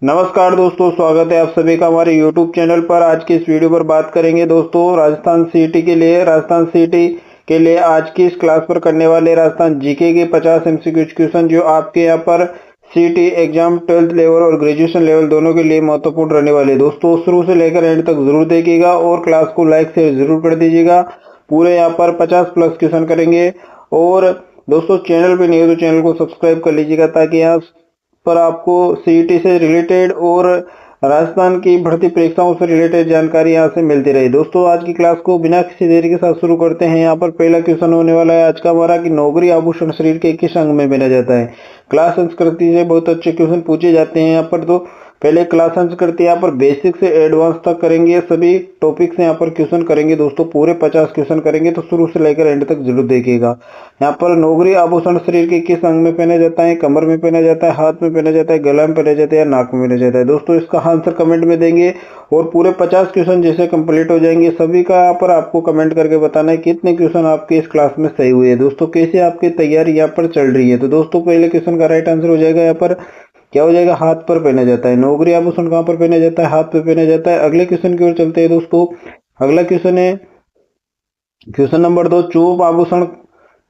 नमस्कार दोस्तों, स्वागत है आप सभी का हमारे YouTube चैनल पर। आज की इस वीडियो पर बात करेंगे दोस्तों राजस्थान सीईटी के लिए आज की इस क्लास पर करने वाले राजस्थान जीके के 50 एमसीक्यू क्वेश्चन जो आपके यहाँ पर सीईटी एग्जाम 12th लेवल और ग्रेजुएशन लेवल दोनों के लिए महत्वपूर्ण रहने वाले। दोस्तों शुरू से लेकर एंड तक जरूर देखिएगा और क्लास को लाइक से जरूर कर दीजिएगा। पूरे यहाँ पर 50 प्लस क्वेश्चन करेंगे। और दोस्तों चैनल पे नहीं हो तो चैनल को सब्सक्राइब कर लीजिएगा ताकि यहाँ पर आपको सीईटी से रिलेटेड और राजस्थान की भर्ती परीक्षाओं से रिलेटेड जानकारी यहाँ से मिलती रही। दोस्तों आज की क्लास को बिना किसी देरी के साथ शुरू करते हैं। यहाँ पर पहला क्वेश्चन होने वाला है आज का हमारा कि नौकरी आभूषण शरीर के किस अंग में पहना जाता है। क्लास संस्कृति से बहुत अच्छे क्वेश्चन पूछे जाते हैं यहाँ पर। तो पहले क्लास संस्कृति यहाँ पर बेसिक से एडवांस तक करेंगे, सभी टॉपिक से यहाँ पर क्वेश्चन करेंगे दोस्तों। पूरे 50 क्वेश्चन करेंगे तो शुरू से लेकर एंड तक जरूर देखिएगा। यहाँ पर नौकरी आभूषण शरीर के किस अंग में पहना जाता है। कमर में पहना जाता है, हाथ में पहना जाता है, गला में पहना जाता है या नाक में पहना जाता है। दोस्तों इसका आंसर कमेंट में देंगे और पूरे 50 क्वेश्चन जैसे कंप्लीट हो जाएंगे सभी का यहाँ पर आपको कमेंट करके बताना है कितने क्वेश्चन आपके इस क्लास में सही हुए। दोस्तों कैसे आपकी तैयारी यहाँ पर चल रही है। तो दोस्तों पहले क्वेश्चन का राइट आंसर हो जाएगा यहाँ पर क्या हो जाएगा, हाथ पर पहना जाता है। नौकरी आभूषण कहाँ पर पहना जाता है, हाथ पर पहना जाता है। अगले क्वेश्चन की ओर चलते हैं दोस्तों। अगला क्वेश्चन है क्वेश्चन नंबर 2, चूप आभूषण।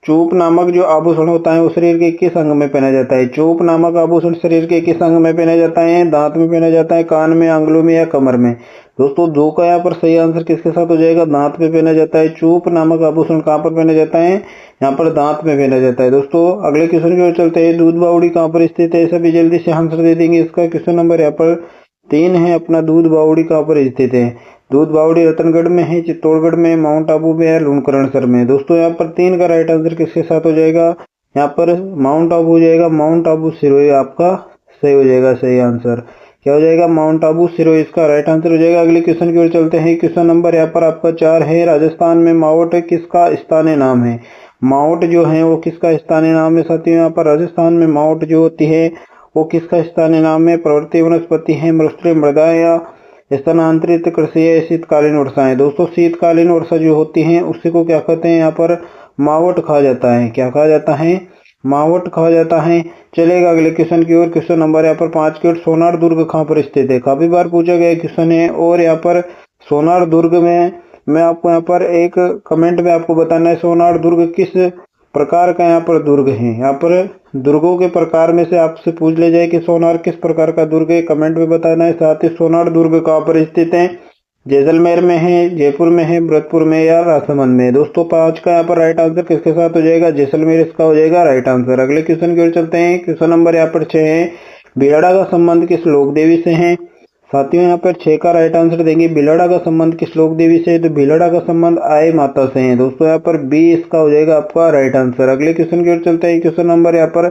चूप नामक जो आभूषण होता है वो शरीर के किस अंग में पहना जाता है। चूप नामक आभूषण शरीर के किस अंग में पहना जाता है। दांत में पहना जाता है, कान में, अंगुलों में या कमर में। दोस्तों दो का यहाँ पर सही आंसर किसके साथ हो जाएगा, दांत में पहना जाता है। चूप नामक आभूषण कहाँ पर पहना जाता है, यहाँ पर दांत में पहना जाता है। दोस्तों अगले क्वेश्चन की ओर चलते हैं। दूध बावड़ी कहाँ पर स्थित है। सभी जल्दी से आंसर दे देंगे। इसका क्वेश्चन नंबर यहाँ पर 3 है अपना। दूध बावड़ी कहाँ पर स्थित है। दूध बावड़ी रतनगढ़ में है, चित्तौड़गढ़ में, माउंट आबू में है, लूणकरणसर में। दोस्तों यहाँ पर 3 का राइट आंसर किसके साथ हो जाएगा, यहाँ पर माउंट आबू हो जाएगा। माउंट आबू सिरोही आपका सही हो जाएगा। सही आंसर क्या हो जाएगा, माउंट आबू सिरोही इसका राइट आंसर हो जाएगा। अगले क्वेश्चन की ओर चलते हैं। क्वेश्चन नंबर यहाँ पर आपका 4 है। राजस्थान में मावट किसका स्थानीय नाम है। मावट जो है वो किसका स्थानीय नाम है साथियों। यहाँ पर राजस्थान में मावट जो होती है वो किसका स्थानीय नाम है। प्रवृत्ति वनस्पति है, मृष्टीय मृदा या स्थानांतरित कृषि है, शीतकालीन वर्षाएं। दोस्तों शीतकालीन वर्षा जो होती है उसी को क्या कहते हैं, यहाँ पर मावट कहा जाता है। क्या कहा जाता है, मावट कहा जाता है। चलेगा अगले क्वेश्चन की ओर। क्वेश्चन नंबर यहाँ पर 5 के। सोनार दुर्ग कहाँ पर स्थित है। काफी बार पूछा गया क्वेश्चन है। और यहाँ पर सोनार दुर्ग में मैं आपको यहाँ पर एक कमेंट में आपको बताना है सोनार दुर्ग किस प्रकार का यहाँ पर दुर्ग है। यहाँ पर दुर्गों के प्रकार में से आपसे पूछ ले जाए कि सोनार किस प्रकार का दुर्ग है, कमेंट में बताना है। साथ ही सोनार दुर्ग कहाँ पर स्थित है, जैसलमेर में है, जयपुर में है, भरतपुर में या राजसमंद में। दोस्तों 5 का यहाँ पर राइट आंसर किसके साथ हो जाएगा, जैसलमेर इसका हो जाएगा राइट आंसर। अगले क्वेश्चन की ओर चलते हैं। क्वेश्चन नंबर यहाँ पर 6 है। बिलाड़ा का संबंध किस लोक देवी से है। साथियों यहाँ पर 6 का राइट आंसर देंगे। बिलाड़ा का संबंध किस लोक देवी से है, तो बिलाड़ा का संबंध आय माता से है। दोस्तों यहाँ पर बी इसका हो जाएगा आपका राइट आंसर। अगले क्वेश्चन की ओर चलते हैं। क्वेश्चन नंबर यहाँ पर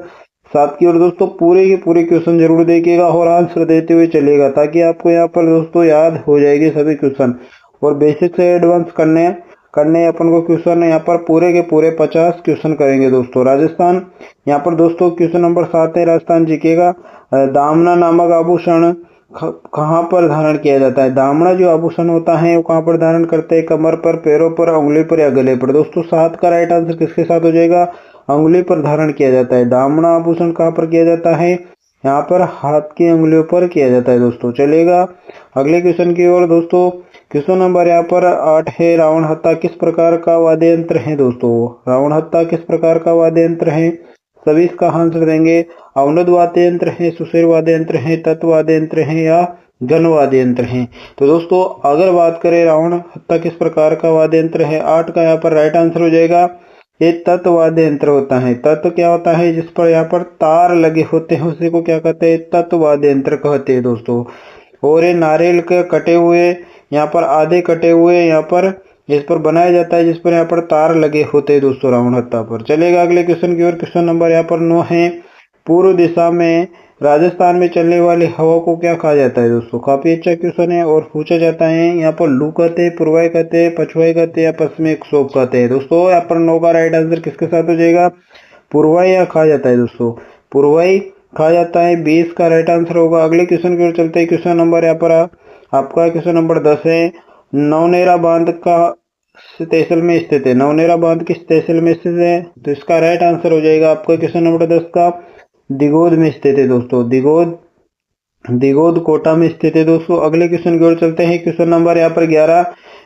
7 की ओर। दोस्तों पूरे के पूरे क्वेश्चन जरूर देखिएगा और आंसर देते हुए चलेगा ताकि आपको यहाँ पर दोस्तों याद हो जाएगी सभी क्वेश्चन। और बेसिक से एडवांस करने अपन को क्वेश्चन यहाँ पर पूरे के पूरे 50 क्वेश्चन करेंगे दोस्तों। राजस्थान यहाँ पर दोस्तों क्वेश्चन नंबर 7 है राजस्थान जीके का। दामना नामक आभूषण कहाँ पर धारण किया जाता है। दामना जो आभूषण होता है वो कहाँ पर धारण करते हैं, कमर पर, पैरों पर, उंगली पर या गले पर। दोस्तों 7 का राइट आंसर किसके साथ हो जाएगा, उंगली पर धारण किया जाता है। दामना आभूषण कहाँ पर किया जाता है, यहाँ पर हाथ की उंगलियों पर किया जाता है दोस्तों। चलेगा अगले क्वेश्चन की ओर। दोस्तों क्वेश्चन नंबर यहाँ पर 8 है। रावण हत्ता किस प्रकार का वाद्य यंत्र है। दोस्तों रावण हत्ता किस प्रकार का वाद्य यंत्र है, सभी इसका आंसर देंगे। अवनद वाद्य यंत्र है, सुषेर वाद्य यंत्र है, तत्व वाद्य यंत्र है या घन वाद्य यंत्र है। तो दोस्तों अगर बात करें रावण हत्ता किस प्रकार का वाद्य यंत्र है, 8 का यहाँ पर राइट आंसर हो जाएगा। ये तत्व वाद्य यंत्र होता है। तत्व क्या होता है, जिस पर यहाँ पर तार लगे होते हैं उसी को क्या कहते हैं, तत्व वाद्य यंत्र कहते हैं दोस्तों। और ये नारियल के कटे हुए, यहाँ पर आधे कटे हुए यहाँ पर जिस पर बनाया जाता है, जिस पर यहाँ पर तार लगे होते हैं दोस्तों रावण हत्था पर। चलेगा अगले क्वेश्चन की ओर। क्वेश्चन नंबर यहाँ पर 9 है। पूर्व दिशा में राजस्थान में चलने वाली हवा को क्या कहा जाता है। दोस्तों काफी अच्छा क्वेश्चन है और पूछा जाता है। यहाँ पर लू कहते हैं, पूर्वाई कहते हैं, पछवाई कहते हैं या पश्चिमी क्षोभ कहते हैं। दोस्तों यहाँ पर 9 का राइट आंसर किसके साथ हो जाएगा, पूर्वाई या कहा जाता है। दोस्तों पूर्वाई कहा जाता है, 20 का राइट आंसर होगा। अगले क्वेश्चन की ओर चलते हैं। क्वेश्चन नंबर यहाँ पर आपका क्वेश्चन नंबर 10 है। नवनेरा बांध का तहसील में स्थित है। नवनेरा बांध किस तहसील में स्थित है, तो इसका राइट आंसर हो जाएगा आपका क्वेश्चन नंबर 10 का दिगोद में स्थित है दोस्तों। दिगोद दिगोद कोटा में स्थित है दोस्तों। अगले क्वेश्चन की ओर चलते हैं। क्वेश्चन नंबर यहाँ पर 11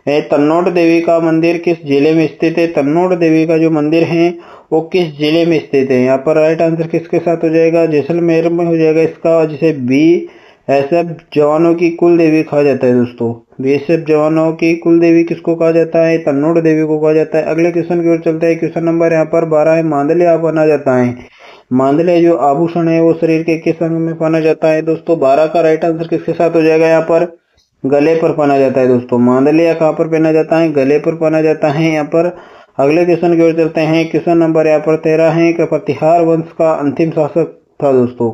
है, तन्नोट देवी का मंदिर किस जिले में स्थित है? तन्नोट देवी का जो मंदिर है वो किस जिले में स्थित है? यहाँ पर राइट आंसर किसके साथ हो जाएगा? जैसलमेर में हो जाएगा इसका, जिसे BSF जवानों की कुल देवी कहा जाता है दोस्तों। BSF जवानों की कुल देवी किसको कहा जाता है? तन्नोट देवी को कहा जाता है। अगले क्वेश्चन की ओर चलते हैं। क्वेश्चन नंबर यहाँ पर 12 है, मांदलिया बना जाता है। मांदलिया जो आभूषण है वो शरीर के किस अंग में पहना जाता है दोस्तों? 12 का राइट आंसर किसके साथ हो जाएगा? यहाँ पर गले पर पहना जाता है दोस्तों। मांदलिया कहाँ पर पहना जाता है? गले पर पहना जाता है यहाँ पर। अगले क्वेश्चन की ओर चलते हैं। क्वेश्चन नंबर यहाँ पर 13 है कि प्रतिहार वंश का अंतिम शासक था दोस्तों।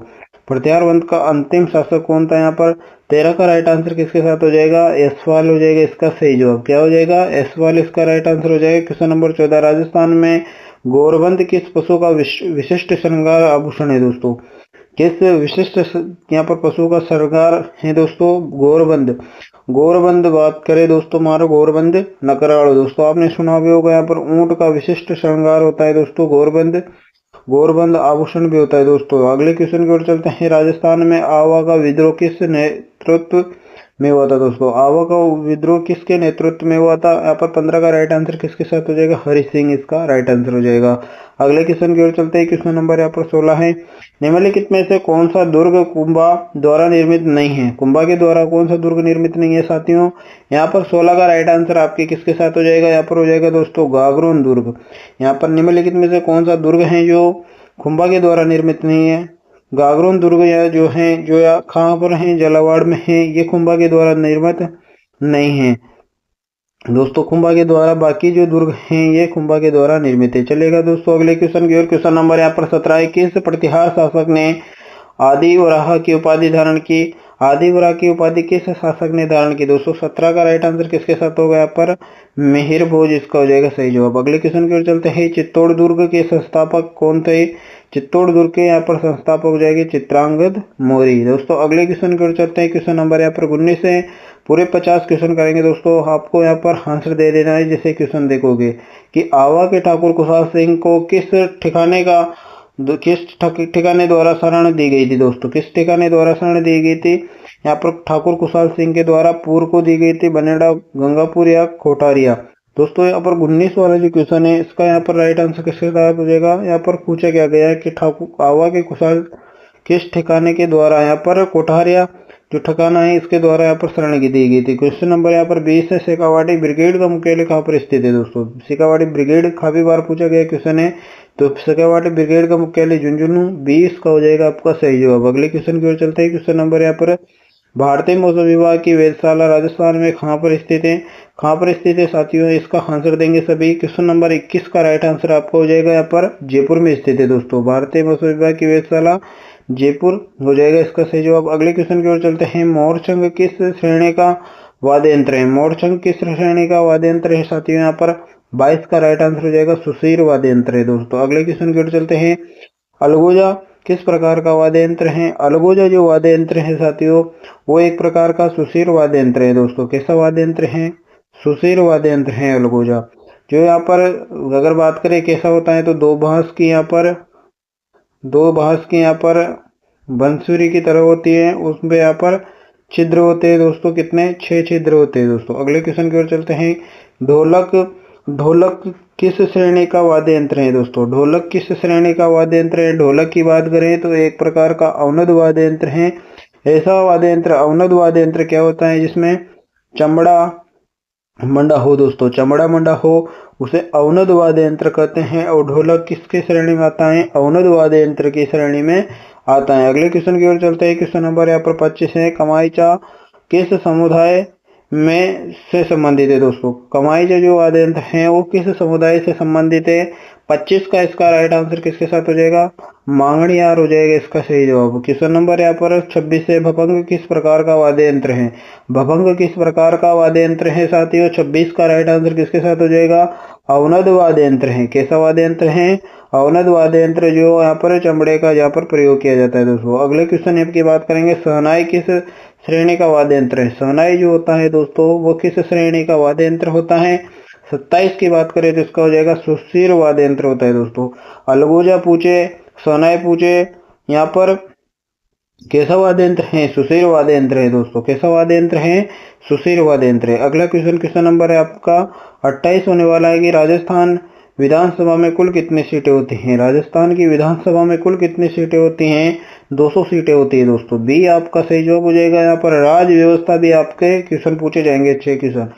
प्रतिहार वंश का अंतिम शासक कौन था? यहाँ पर 13 का राइट आंसर किसके साथ हो जाएगा? यशपाल हो जाएगा इसका सही जवाब। क्या हो जाएगा? यशपाल इसका राइट आंसर हो जाएगा। क्वेश्चन नंबर 14, राजस्थान में गौरबंद किस पशु का विशिष्ट श्रृंगार आभूषण है दोस्तों? किस विशिष्ट यहाँ पर पशु का श्रृंगार है दोस्तों? गौरबंद। गौरबंद बात करें दोस्तों, हमारा गौरबंद नकराल दोस्तों, आपने सुना भी होगा। यहाँ पर ऊंट का विशिष्ट श्रृंगार होता है दोस्तों गौरबंद। गौरबंद आभूषण भी होता है दोस्तों। अगले क्वेश्चन की ओर चलते हैं। राजस्थान में आवा का विद्रोह किस नेतृत्व में हुआ था दोस्तों? आवा का विद्रोह किसके नेतृत्व में हुआ था? यहाँ पर 15 का राइट आंसर किसके साथ हो जाएगा? हरि सिंह इसका राइट आंसर हो जाएगा। अगले क्वेश्चन की ओर चलते हैं। क्वेश्चन नंबर यहाँ पर 16 है, निम्नलिखित में से कौन सा दुर्ग कुंभा द्वारा निर्मित नहीं है? कुंभा के द्वारा कौन सा दुर्ग निर्मित नहीं है साथियों? यहाँ पर 16 का राइट आंसर आपके किसके साथ हो जाएगा? यहाँ पर हो जाएगा दोस्तों गागरोन दुर्ग। यहाँ पर निम्नलिखित में से कौन सा दुर्ग है जो कुंभा के द्वारा निर्मित नहीं है? गागरोन दुर्ग या जो है जो या कहाँ पर है? झालावाड़ में है। ये कुंभा के द्वारा निर्मित नहीं है दोस्तों। कुंभा के द्वारा बाकी जो दुर्ग हैं ये कुंभा के द्वारा निर्मित है। चलेगा दोस्तों अगले क्वेश्चन की ओर। क्वेश्चन नंबर यहाँ पर 17 है, किस प्रतिहार शासक ने आदि वराह की उपाधि धारण की? आदि वराह की उपाधि किस शासक ने धारण की दोस्तों? 17 का राइट आंसर किसके साथ होगा? यहाँ पर मिहिर भोज इसका हो जाएगा सही जवाब। अगले क्वेश्चन की ओर चलते हैं। चित्तौड़ दुर्ग के संस्थापक कौन थे? चित्तौड़ दुर्ग के यहाँ पर संस्थापक हो जाएंगे चित्रांगद मौर्य दोस्तों। अगले क्वेश्चन की ओर चलते हैं। क्वेश्चन नंबर यहाँ पर 19 है, पूरे 50 क्वेश्चन करेंगे दोस्तों। आपको यहाँ पर आंसर दे देना है जैसे क्वेश्चन देखोगे कि आवा के ठाकुर कुशाल सिंह को किस ठिकाने द्वारा शरण दी गई थी दोस्तों? किस ठिकाने द्वारा शरण दी गई थी? यहाँ पर ठाकुर कुशाल सिंह के द्वारा पूर्व को दी गई थी, बनेड़ा, गंगापुर या कोठारिया दोस्तों। यहाँ पर 19 वाला जो क्वेश्चन है इसका यहाँ पर राइट आंसर किसके साथ हो जाएगा? यहाँ पर पूछा क्या गया है कि ठाकुर आवा के कुशाल किस ठिकाने के द्वारा, यहाँ पर कोठारिया जो ठिकाना है इसके द्वारा यहाँ पर शरण की दी गई थी। क्वेश्चन नंबर यहाँ पर 20 है, शेखावाटी ब्रिगेड का मुख्यालय कहाँ पर स्थित है दोस्तों? शेखावाटी ब्रिगेड काफी बार पूछा गया क्वेश्चन है, तो शेखावाटी ब्रिगेड का मुख्यालय झुंझुनू। 20 का हो जाएगा आपका सही जवाब। अगले क्वेश्चन की ओर चलते हैं। क्वेश्चन नंबर यहाँ पर, भारतीय मौसम विभाग की वेधशाला राजस्थान में कहाँ पर स्थित है? कहाँ पर स्थित है साथियों? इसका आंसर देंगे सभी। क्वेश्चन नंबर 21 का राइट आंसर आपको हो जाएगा यहाँ पर जयपुर में स्थित है दोस्तों। भारतीय मौसम विभाग की वेधशाला जयपुर हो जाएगा इसका सही जवाब। अगले क्वेश्चन की ओर चलते हैं। मोरचंग किस श्रेणी का वाद्य यंत्र है? मोरचंग किस श्रेणी का वाद्य यंत्र है साथियों? यहाँ पर 22 का राइट आंसर हो जाएगा सुशीर वाद्य यंत्र है दोस्तों। अगले क्वेश्चन की ओर चलते हैं। अलगोजा किस प्रकार का वाद्य यंत्र है? अलगोजा जो वाद्य यंत्र है साथियों वो एक प्रकार का सुशीर वाद्य यंत्र है दोस्तों। कैसा वाद्य यंत्र है? सुशीर वाद्य यंत्र है अलगोजा। जो यहाँ पर अगर बात करें कैसा होता है तो दो बांस की यहाँ पर बंसुरी की तरह होती है, उसमें यहाँ पर छिद्र होते हैं दोस्तों। कितने? 6 छिद्र होते हैं दोस्तों। अगले क्वेश्चन की ओर चलते हैं। ढोलक किस श्रेणी का वाद्य यंत्र है दोस्तों? ढोलक किस श्रेणी का वाद्य यंत्र है? ढोलक की बात करें तो एक प्रकार का अवनद वाद्य यंत्र है। ऐसा वाद्य यंत्र अवनद वाद्य यंत्र क्या होता है जिसमें चमड़ा मंडा हो दोस्तों, चमड़ा मंडा हो उसे अवनद वाद्य यंत्र कहते हैं। और ढोलक किसके श्रेणी में आता है? अवनद वाद्य यंत्र की श्रेणी में आता है। अगले क्वेश्चन की ओर चलते हैं। क्वेश्चन नंबर यहाँ पर 25 है, कमाईचा किस समुदाय में से संबंधित है दोस्तों? कमाईचा जो वाद्य यंत्र है वो किस समुदाय से संबंधित है? 25 का इसका राइट आंसर किसके साथ हो जाएगा? मांगणियार हो जाएगा इसका सही जवाब। क्वेश्चन नंबर यहाँ पर 26 है, भभंग किस प्रकार का वाद्य यंत्र है? भभंग किस प्रकार का वाद्य यंत्र है साथियों? 26 का राइट आंसर किसके साथ हो जाएगा? अवनद वाद्य यंत्र है। कैसा वाद्य यंत्र है? अवनद वाद्य यंत्र जो यहाँ पर चमड़े का यहाँ पर प्रयोग किया जाता है दोस्तों। अगले क्वेश्चन की बात करेंगे। शहनाई किस श्रेणी का वाद्य यंत्र है? शहनाई जो होता है दोस्तों वो किस श्रेणी का वाद्य यंत्र होता है? 27 की बात करें तो इसका हो जाएगा सुशीर वाद्य यंत्र होता है दोस्तों। अलगोजा पूछे, शहनाई पूछे, यहाँ पर कैसा वाद्य यंत्र है? सुशीर वाद्य यंत्र है दोस्तों। कैसा वाद्य यंत्र है? सुशीर वाद्य यंत्र है। अगला क्वेश्चन नंबर है आपका 28 होने वाला है कि राजस्थान विधानसभा में कुल कितनी सीटें होती हैं? राजस्थान की विधानसभा में कुल कितनी सीटें होती हैं? 200 सीटें होती है दोस्तों। बी आपका सही जवाब हो जाएगा। यहाँ पर राज्य व्यवस्था भी आपके क्वेश्चन पूछे जाएंगे, 6 क्वेश्चन।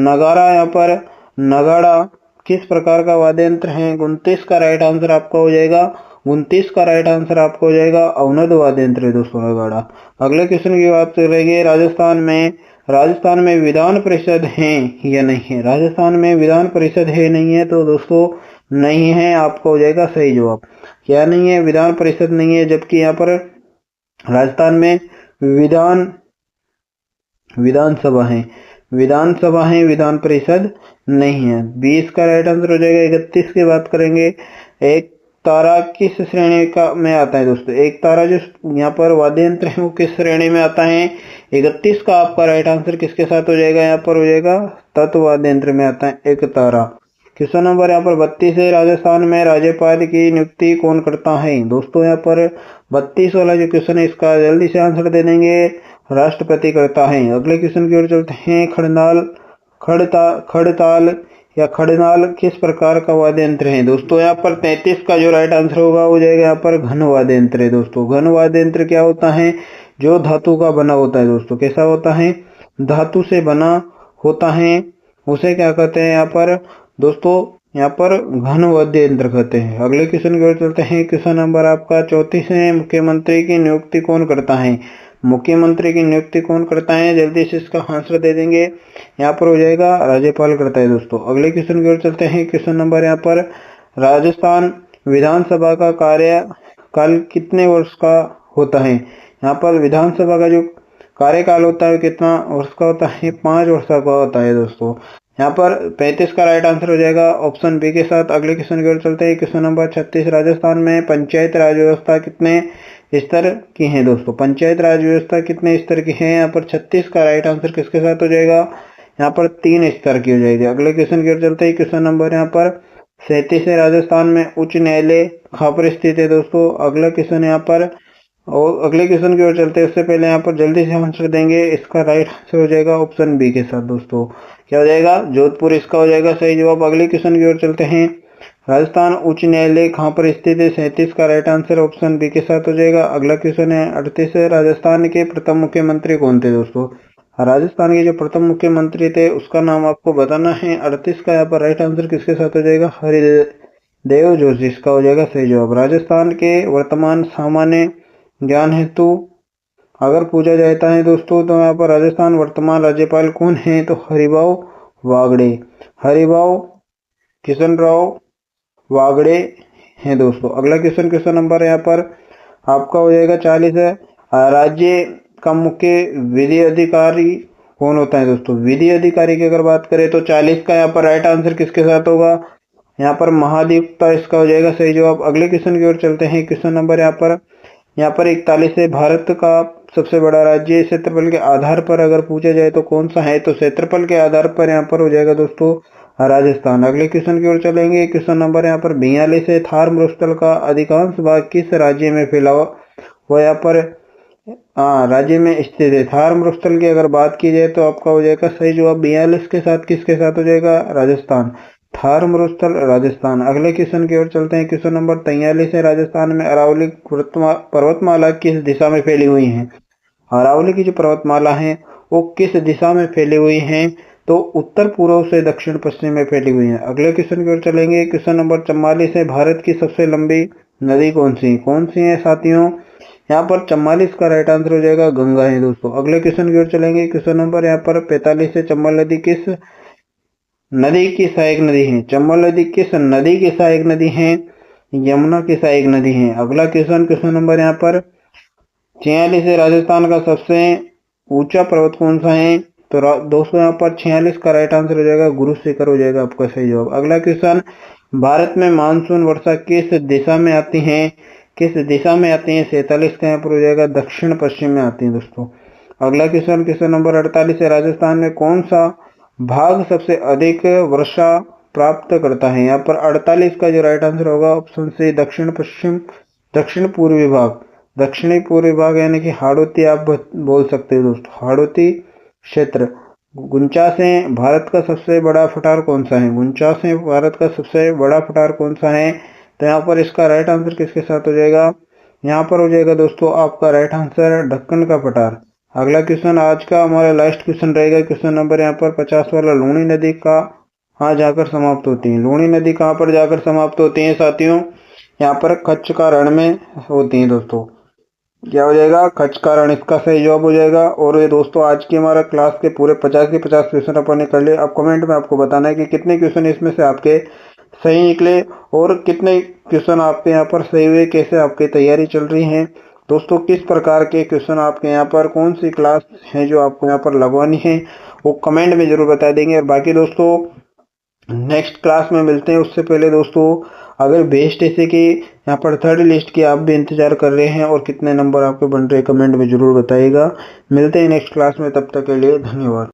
नगाड़ा, यहाँ पर नगाड़ा किस प्रकार का वाद्य यंत्र है? 29 का राइट आंसर आपका हो जाएगा। 29 का राइट आंसर आपका हो जाएगा अवनद वाद्य यंत्र है दोस्तों नगाड़ा। अगले क्वेश्चन की बात करेंगे, राजस्थान में विधान परिषद है या नहीं है? राजस्थान में विधान परिषद है नहीं है? तो दोस्तों नहीं है आपका हो जाएगा सही जवाब। क्या नहीं है? विधान परिषद नहीं है, जबकि यहाँ पर राजस्थान में विधानसभा है, विधान परिषद नहीं है। 20 का राइट आंसर हो जाएगा। 31 की बात करेंगे, एक तारा किस श्रेणी का में आता है दोस्तों? एक तारा जो यहाँ पर वाद्य यंत्र है वो किस श्रेणी में आता है? 31 का आपका राइट आंसर किसके साथ हो जाएगा? यहाँ पर हो जाएगा तत्व वाद्य यंत्र में आता है एक तारा। क्वेश्चन नंबर यहाँ पर 32 है, राजस्थान में राज्यपाल की नियुक्ति कौन करता है? दोस्तों यहाँ पर 32 वाला जो क्वेश्चन है इसका जल्दी से आंसर दे देंगे, राष्ट्रपति करता है। अगले क्वेश्चन की ओर चलते हैं, खड़ताल या खड़नाल किस प्रकार का वाद्य यंत्र है? दोस्तों यहाँ पर 33 का जो राइट आंसर होगा हो जाएगा यहाँ पर घन वाद्य यंत्र है दोस्तों। घन वाद्य यंत्र क्या होता है? जो धातु का बना होता है दोस्तों। कैसा होता है? धातु से बना होता है, उसे क्या कहते हैं यहाँ पर दोस्तों? यहाँ पर घन वाद्य यंत्र कहते हैं। अगले क्वेश्चन की ओर चलते हैं। क्वेश्चन नंबर आपका 34 है, मुख्यमंत्री की नियुक्ति कौन करता है? मुख्यमंत्री की नियुक्ति कौन करता है? जल्दी से इसका आंसर दे देंगे। यहाँ पर हो जाएगा राज्यपाल करता है दोस्तों। अगले क्वेश्चन की ओर चलते हैं। क्वेश्चन नंबर यहाँ पर, राजस्थान विधानसभा का कार्यकाल कितने वर्ष का होता है? यहाँ पर विधानसभा का जो कार्यकाल होता है कितना वर्ष का होता है? 5 वर्ष का होता है दोस्तों। यहाँ पर 35 का राइट आंसर हो जाएगा ऑप्शन बी के साथ। अगले क्वेश्चन की ओर चलते हैं। क्वेश्चन नंबर 36, राजस्थान में पंचायत राज व्यवस्था कितने स्तर की है दोस्तों? पंचायत राज व्यवस्था कितने स्तर की है? यहाँ पर 36 का राइट आंसर किसके साथ हो जाएगा? यहाँ पर 3 स्तर की हो जाएगी। अगले क्वेश्चन की ओर चलते हैं। क्वेश्चन नंबर यहाँ पर 37 है, राजस्थान में उच्च न्यायालय कहाँ पर स्थित है दोस्तों? अगला क्वेश्चन यहाँ पर, और अगले क्वेश्चन की ओर चलते हैं उससे पहले यहाँ पर जल्दी से आंसर देंगे। इसका राइट आंसर हो जाएगा ऑप्शन बी के साथ दोस्तों। क्या हो जाएगा? जोधपुर इसका हो जाएगा सही जवाब। अगले क्वेश्चन की ओर चलते हैं। राजस्थान उच्च न्यायालय कहाँ पर स्थित है? 37 का राइट आंसर ऑप्शन बी के साथ हो जाएगा। अगला क्वेश्चन है 38 है, राजस्थान के प्रथम मुख्यमंत्री कौन थे दोस्तों? राजस्थान के जो प्रथम मुख्यमंत्री थे उसका नाम आपको बताना है। 38 का यहाँ पर राइट आंसर किसके साथ हो जाएगा? हरिदेव जोशी इसका हो जाएगा सही जवाब। राजस्थान के वर्तमान सामान्य ज्ञान हेतु अगर पूछा जाता है दोस्तों तो यहाँ पर राजस्थान वर्तमान राज्यपाल कौन है? तो हरिभाऊ वागड़े, हरिभाऊ किशन राव वागड़े हैं दोस्तों। अगला क्वेश्चन नंबर यहाँ पर आपका हो जाएगा 40 है, राज्य का मुख्य विधि अधिकारी कौन होता है दोस्तों? विधि अधिकारी की अगर बात करें तो 40 का यहाँ पर राइट आंसर किसके साथ होगा? यहाँ पर महाधिवक्ता इसका हो जाएगा सही जवाब। अगले क्वेश्चन की ओर चलते हैं। क्वेश्चन नंबर यहाँ पर 41 है, भारत का सबसे बड़ा राज्य क्षेत्रफल के आधार पर अगर पूछा जाए तो कौन सा है? तो क्षेत्रफल के आधार पर यहाँ पर हो जाएगा दोस्तों राजस्थान। अगले क्वेश्चन की ओर चलेंगे। क्वेश्चन नंबर यहाँ पर 42 है, थार मरुस्थल का अधिकांश भाग किस राज्य में फैला हुआ? यहाँ पर राज्य में स्थित है। थार मरुस्थल की अगर बात की जाए तो आपका हो जाएगा सही जवाब 42 के साथ किसके साथ हो जाएगा? राजस्थान, थार मरुस्थल राजस्थान। अगले क्वेश्चन की ओर चलते हैं। क्वेश्चन नंबर 43 है, राजस्थान में अरावली पर्वतमाला किस दिशा में फैली हुई है? अरावली की जो पर्वतमाला है वो किस दिशा में फैली हुई है? तो उत्तर पूर्व से दक्षिण पश्चिम में फैली हुई है। अगले क्वेश्चन की ओर चलेंगे। क्वेश्चन नंबर 44 है, भारत की सबसे लंबी नदी कौन सी है साथियों? यहाँ पर 44 का राइट आंसर हो जाएगा गंगा है दोस्तों। अगले क्वेश्चन की ओर चलेंगे। क्वेश्चन नंबर यहाँ पर 45 है, चंबल नदी किस नदी की सहायक नदी है? चंबल नदी किस नदी की सहायक नदी है? यमुना की सहायक नदी है। अगला क्वेश्चन नंबर यहाँ पर 46 है, राजस्थान का सबसे ऊंचा पर्वत कौन सा है? तो दोस्तों यहाँ पर 46 का राइट आंसर हो जाएगा गुरु शिखर हो जाएगा आपका सही जवाब। अगला क्वेश्चन, भारत में मानसून वर्षा किस दिशा में आती है? किस दिशा में आती है? 47 का यहाँ पर हो जाएगा दक्षिण पश्चिम में आती है दोस्तों। अगला क्वेश्चन नंबर 48 है, राजस्थान में कौन सा भाग सबसे अधिक वर्षा प्राप्त करता है? यहाँ पर 48 का जो राइट आंसर होगा ऑप्शन सी दक्षिण पूर्वी भाग। दक्षिणी पूर्वी भाग यानी कि हाड़ौती आप बोल सकते हो दोस्तों, हाड़ौती क्षेत्र। 49 भारत का सबसे बड़ा पठार कौन सा है? 49 भारत का सबसे बड़ा पठार कौन सा है? तो यहाँ पर इसका राइट आंसर किसके साथ हो जाएगा? यहाँ पर हो जाएगा दोस्तों आपका राइट आंसर ढक्कन का पठार। अगला क्वेश्चन आज का हमारा लास्ट क्वेश्चन रहेगा, क्वेश्चन नंबर यहाँ पर 50 वाला। लूणी नदी कहाँ जाकर समाप्त होती है? लूणी नदी कहाँ पर जाकर समाप्त होती है साथियों? यहाँ पर कच्छ का रण में होती है दोस्तों। क्या हो जाएगा? कच्छ का रण इसका सही जवाब हो जाएगा। और ये दोस्तों आज की हमारा क्लास के पूरे 50 के 50 क्वेश्चन अपन ने कर लिए। अब कमेंट में आपको बताना है कि कितने क्वेश्चन इसमें से आपके सही निकले और कितने क्वेश्चन आपके यहाँ पर सही हुए, कैसे आपकी तैयारी चल रही है दोस्तों, किस प्रकार के क्वेश्चन आपके यहाँ पर, कौन सी क्लास है जो आपको यहाँ पर लगवानी है, वो कमेंट में जरूर बता देंगे। और बाकी दोस्तों नेक्स्ट क्लास में मिलते हैं। उससे पहले दोस्तों अगर बेस्ट ऐसे की यहाँ पर थर्ड लिस्ट की आप भी इंतजार कर रहे हैं और कितने नंबर आपके बन रहे हैं कमेंट में जरूर बताइएगा। मिलते हैं नेक्स्ट क्लास में, तब तक के लिए धन्यवाद।